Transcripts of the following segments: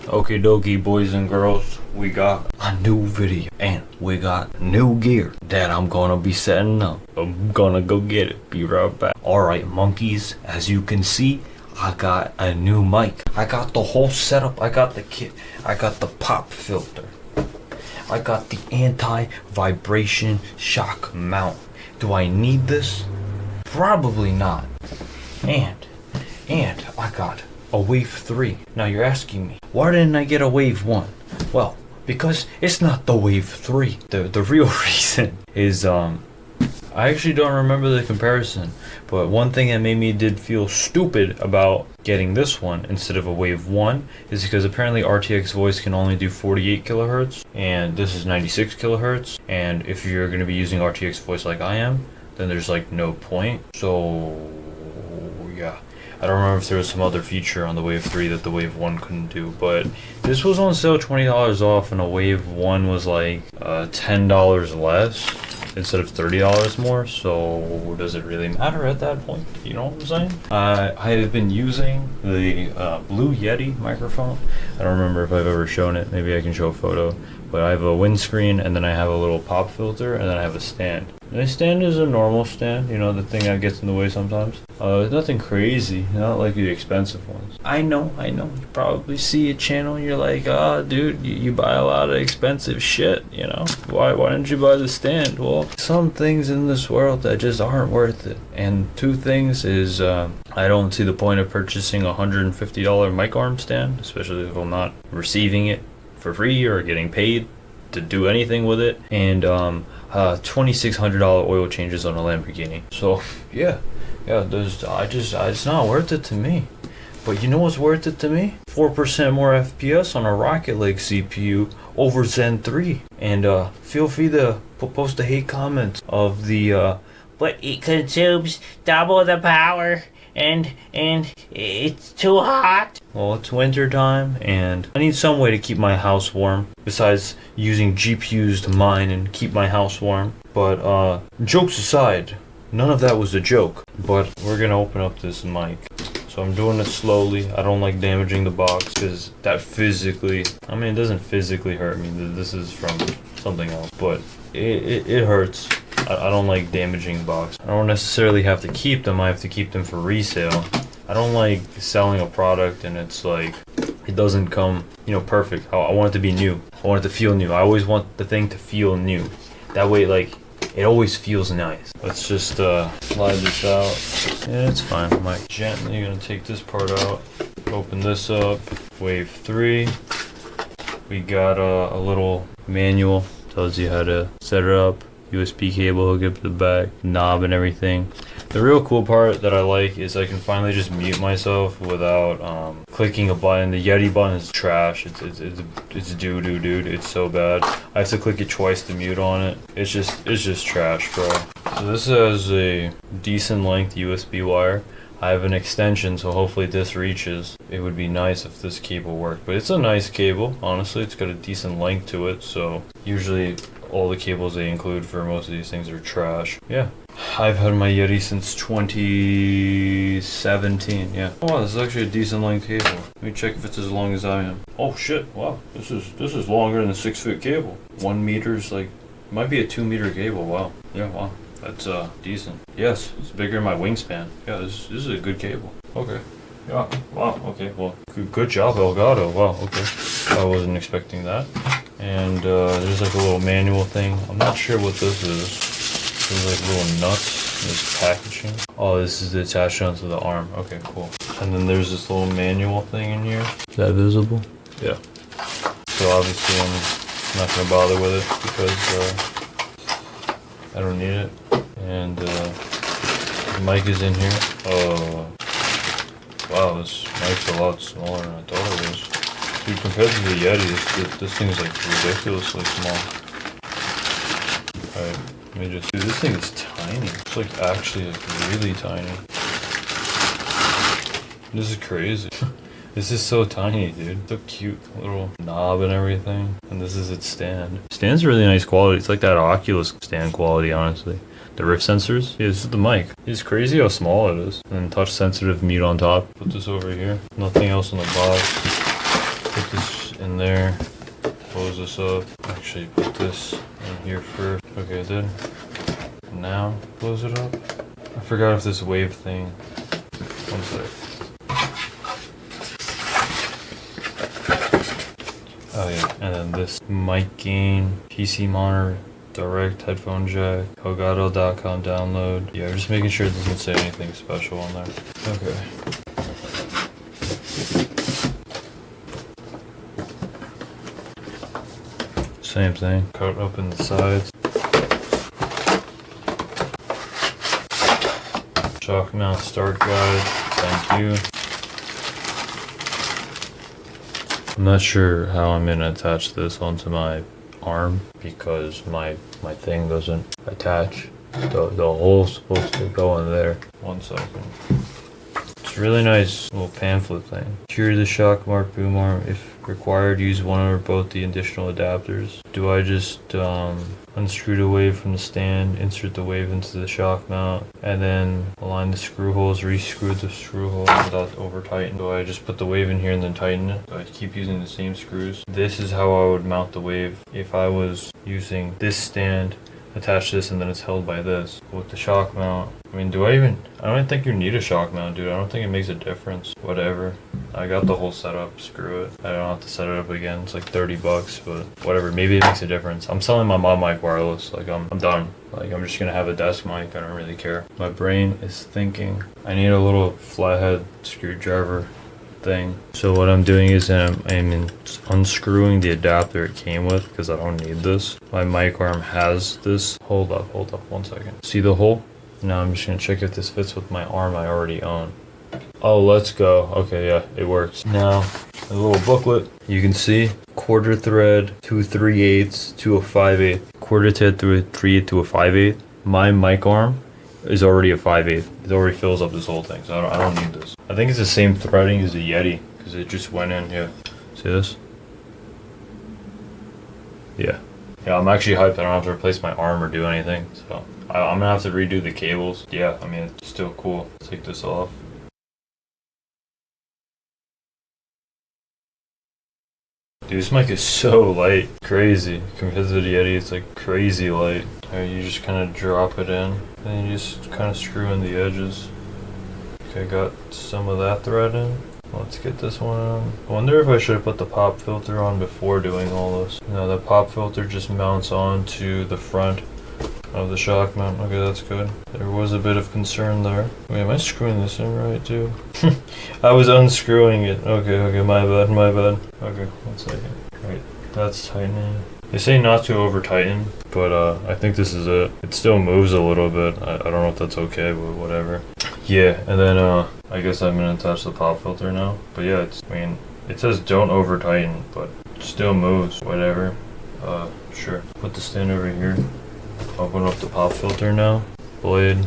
Okie dokie, boys and girls, we got a new video and we got new gear that I'm gonna be setting up. I'm gonna go get it, be right back. Alright monkeys, as you can see, I got a new mic. I got the whole setup, I got the kit, I got the pop filter, I got the anti-vibration shock mount. Do I need this? Probably not. And I got a Wave 3. Now you're asking me, why didn't I get a Wave 1? Well, because it's not the Wave 3. The real reason is I actually don't remember the comparison, but one thing that made me feel stupid about getting this one instead of a Wave 1 is because apparently RTX voice can only do 48 kilohertz and this is 96 kilohertz, and if you're going to be using RTX voice like I am, then there's like no point. So yeah, I don't remember if there was some other feature on the Wave 3 that the Wave 1 couldn't do, but this was on sale $20 off and a Wave 1 was like $10 less instead of $30 more, so does it really matter at that point? You know what I'm saying? I have been using the Blue Yeti microphone. I don't remember if I've ever shown it, maybe I can show a photo, but I have a windscreen and then I have a little pop filter and then I have a stand. And the stand is a normal stand, you know, the thing that gets in the way sometimes. Nothing crazy, not like the expensive ones. I know, you probably see a channel and you're like, ah, dude, you buy a lot of expensive shit, you know? Why didn't you buy the stand? Well, some things in this world that just aren't worth it. And two things is, I don't see the point of purchasing a $150 mic arm stand, especially if I'm not receiving it for free or getting paid to do anything with it. And $2,600 oil changes on a Lamborghini. So yeah, it's not worth it to me. But you know what's worth it to me? 4% more FPS on a Rocket League CPU over Zen 3. And feel free to post the hate comments of the but it consumes double the power and it's too hot. Well, it's winter time and I need some way to keep my house warm besides using GPUs to mine and keep my house warm. But jokes aside, none of that was a joke. But we're gonna open up this mic. So I'm doing it slowly. I don't like damaging the box because that physically, I mean, it doesn't physically hurt me. This is from something else, but it hurts. I don't like damaging the box. I don't necessarily have to keep them. I have to keep them for resale. I don't like selling a product and it's like, it doesn't come, you know, perfect. I want it to be new. I want it to feel new. I always want the thing to feel new. That way, like, it always feels nice. Let's just slide this out. Yeah, it's fine. I'm like gently gonna take this part out. Open this up. Wave 3. We got a little manual. Tells you how to set it up. USB cable hook up to the back, knob and everything. The real cool part that I like is I can finally just mute myself without clicking a button. The Yeti button is trash. It's doo-doo, dude. It's so bad. I have to click it twice to mute on it. It's just trash, bro. So this has a decent length USB wire. I have an extension, so hopefully this reaches. It would be nice if this cable worked, but it's a nice cable. Honestly, it's got a decent length to it, so usually all the cables they include for most of these things are trash. Yeah, I've had my Yeti since 2017. Yeah. Oh wow, this is actually a decent length cable. Let me check if it's as long as I am. Oh shit! Wow, this is longer than a 6-foot cable. 1 meter is like, might be a 2-meter cable. Wow. Yeah. Wow. That's decent. Yes, it's bigger than my wingspan. Yeah, this is a good cable. Okay. Yeah. Wow. Okay. Well, good job, Elgato. Wow. Okay. I wasn't expecting that. And there's like a little manual thing. I'm not sure what this is. There's like little nuts in this packaging. Oh, this is attached onto the arm. Okay, cool. And then there's this little manual thing in here. Is that visible? Yeah. So obviously I'm not gonna bother with it because I don't need it. And the mic is in here. Oh, wow, this mic's a lot smaller than I thought it was. Dude, compared to the Yeti, this thing is like ridiculously small. Alright, let me just... Dude, this thing is tiny. It's like actually like really tiny. This is crazy. This is so tiny, dude. So cute. Little knob and everything. And this is its stand. Stand's really nice quality. It's like that Oculus stand quality, honestly. The rift sensors. Yeah, this is the mic. It's crazy how small it is. And touch sensitive mute on top. Put this over here. Nothing else in the box. Put this in there. Close this up. Actually put this in here first. Okay, I did. Now close it up. I forgot if this wave thing. One sec. Oh yeah, and then this mic gain, PC monitor, direct headphone jack, Elgato.com download. Yeah, just making sure it doesn't say anything special on there. Okay. Same thing. Cut open the sides. Shock mount start guide. Thank you. I'm not sure how I'm gonna attach this onto my arm because my thing doesn't attach. The hole's supposed to go in there. 1 second. It's a really nice little pamphlet thing. Secure the shock mark boom arm. If required, use one or both the additional adapters. Do I just unscrew the wave from the stand, insert the wave into the shock mount, and then align the screw holes, re-screw the screw holes without over tightening? Do I just put the wave in here and then tighten it? Do I keep using the same screws? This is how I would mount the wave if I was using this stand, attach this, and then it's held by this. With the shock mount, I mean, I don't even think you need a shock mount, dude. I don't think it makes a difference. Whatever. I got the whole setup, screw it. I don't have to set it up again. It's like 30 bucks, but whatever. Maybe it makes a difference. I'm selling my mom mic wireless. Like, I'm done. Like, I'm just gonna have a desk mic. I don't really care. My brain is thinking I need a little flathead screwdriver thing. So what I'm doing is I'm unscrewing the adapter it came with because I don't need this. My mic arm has this. Hold up 1 second. See the hole? Now I'm just gonna check if this fits with my arm I already own. Oh, let's go. Okay, yeah, it works. Now, a little booklet. You can see quarter thread to 3/8 to a 5/8. Quarter thread to a 3/8 to a 5/8. My mic arm is already a 5/8. It already fills up this whole thing, so I don't need this. I think it's the same threading as the Yeti because it just went in here. See this? Yeah. Yeah, I'm actually hyped. I don't have to replace my arm or do anything, so I'm gonna have to redo the cables. Yeah, I mean, it's still cool. Take this off. Dude, this mic is so light. Crazy. Compared to the Yeti, it's like crazy light. Alright, you just kind of drop it in, and you just kind of screw in the edges. Okay, got some of that thread in. Let's get this one on. I wonder if I should have put the pop filter on before doing all this. No, the pop filter just mounts onto the front of the shock mount. Okay, that's good. There was a bit of concern there. Wait, am I screwing this in right too? I was unscrewing it. Okay, my bad. Okay, 1 second. Right, that's tightening. They say not to over tighten, but I think this is it. It still moves a little bit. I don't know if that's okay, but whatever. Yeah, and then I guess I'm gonna attach the pop filter now. But yeah, it says don't over tighten, but it still moves. Whatever. Sure. Put the stand over here. Open up the pop filter now. Blade.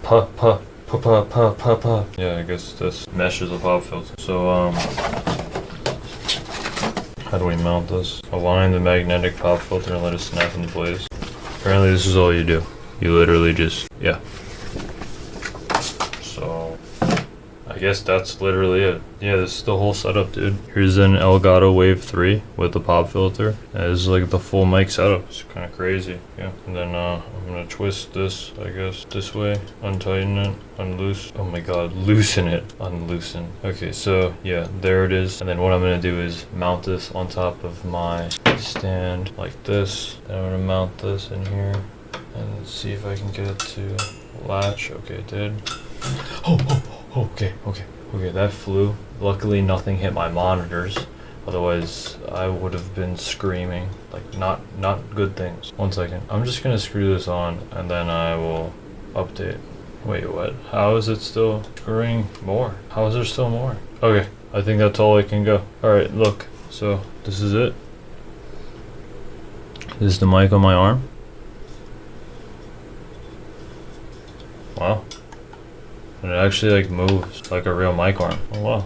Pa. Yeah, I guess this meshes the pop filter. So, how do we mount this? Align the magnetic pop filter and let it snap into place. Apparently this is all you do. You literally just, yeah. So, I guess that's literally it. Yeah, this is the whole setup, dude. Here's an Elgato Wave 3 with the pop filter. That is like the full mic setup. It's kind of crazy, yeah. And then I'm gonna twist this, I guess, this way. Untighten it, unloose. Oh my god, loosen it. Unloosen. Okay, so yeah, there it is. And then what I'm gonna do is mount this on top of my stand like this. Then I'm gonna mount this in here. And see if I can get it to latch. Okay, it did. Okay, that flew. Luckily nothing hit my monitors. Otherwise I would have been screaming. Like not good things. 1 second. I'm just gonna screw this on and then I will update. Wait, what? How is it still screwing more? How is there still more? Okay, I think that's all I can go. Alright, look. So this is it. This is the mic on my arm. Wow. And it actually like moves like a real mic arm. Oh wow.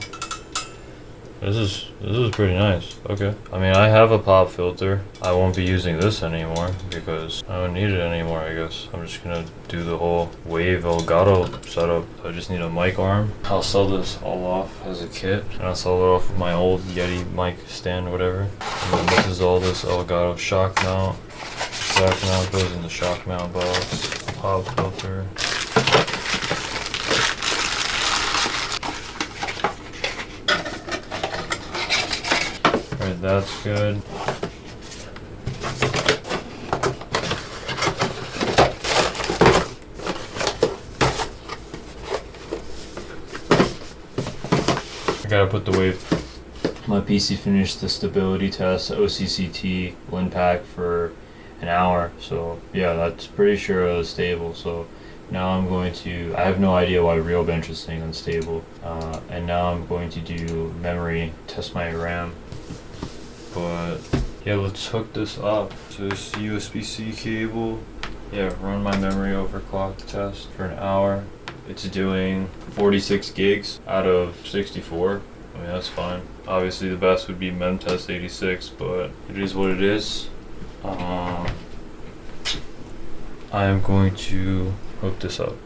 This is pretty nice. Okay. I mean, I have a pop filter. I won't be using this anymore because I don't need it anymore, I guess. I'm just gonna do the whole Wave Elgato setup. I just need a mic arm. I'll sell this all off as a kit. And I'll sell it off with my old Yeti mic stand, whatever. And then this is all this Elgato shock mount. Shock mount goes in the shock mount box. Pop filter. Alright, that's good. I gotta put the Wave. My PC finished the stability test, OCCT, blend pack for an hour. So yeah, that's pretty sure it was stable. So now I'm going to, I have no idea why real bench is staying unstable. And now I'm going to do memory, test my RAM. But yeah, let's hook this up. So this USB-C cable. Yeah, run my memory overclock test for an hour. It's doing 46 gigs out of 64. I mean, that's fine. Obviously the best would be memtest 86, but it is what it is. I am going to hook this up.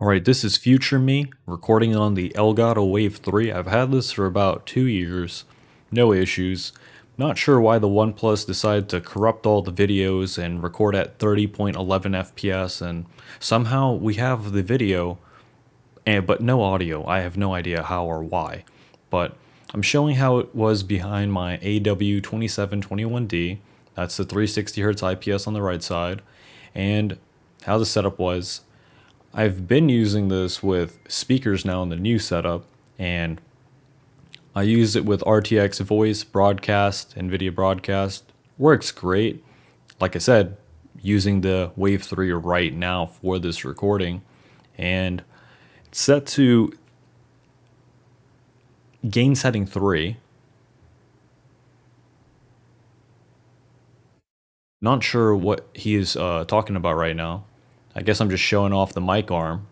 Alright, this is future me, recording on the Elgato Wave 3. I've had this for about 2 years. No issues. Not sure why the OnePlus decided to corrupt all the videos and record at 30.11 FPS, and somehow we have the video, but no audio. I have no idea how or why. But I'm showing how it was behind my AW2721D. That's the 360Hz IPS on the right side, and how the setup was. I've been using this with speakers now in the new setup, and I use it with RTX voice broadcast and video broadcast. Works great. Like I said, using the Wave 3 right now for this recording, and it's set to gain setting 3. Not sure what he is talking about right now. I guess I'm just showing off the mic arm.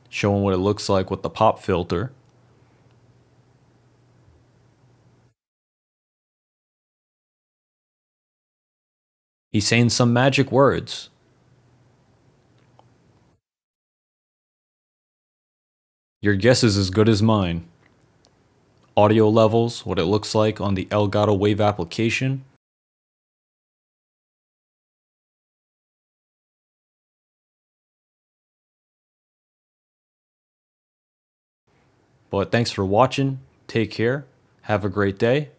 Showing what it looks like with the pop filter. He's saying some magic words. Your guess is as good as mine. Audio levels, what it looks like on the Elgato Wave application. But thanks for watching. Take care. Have a great day.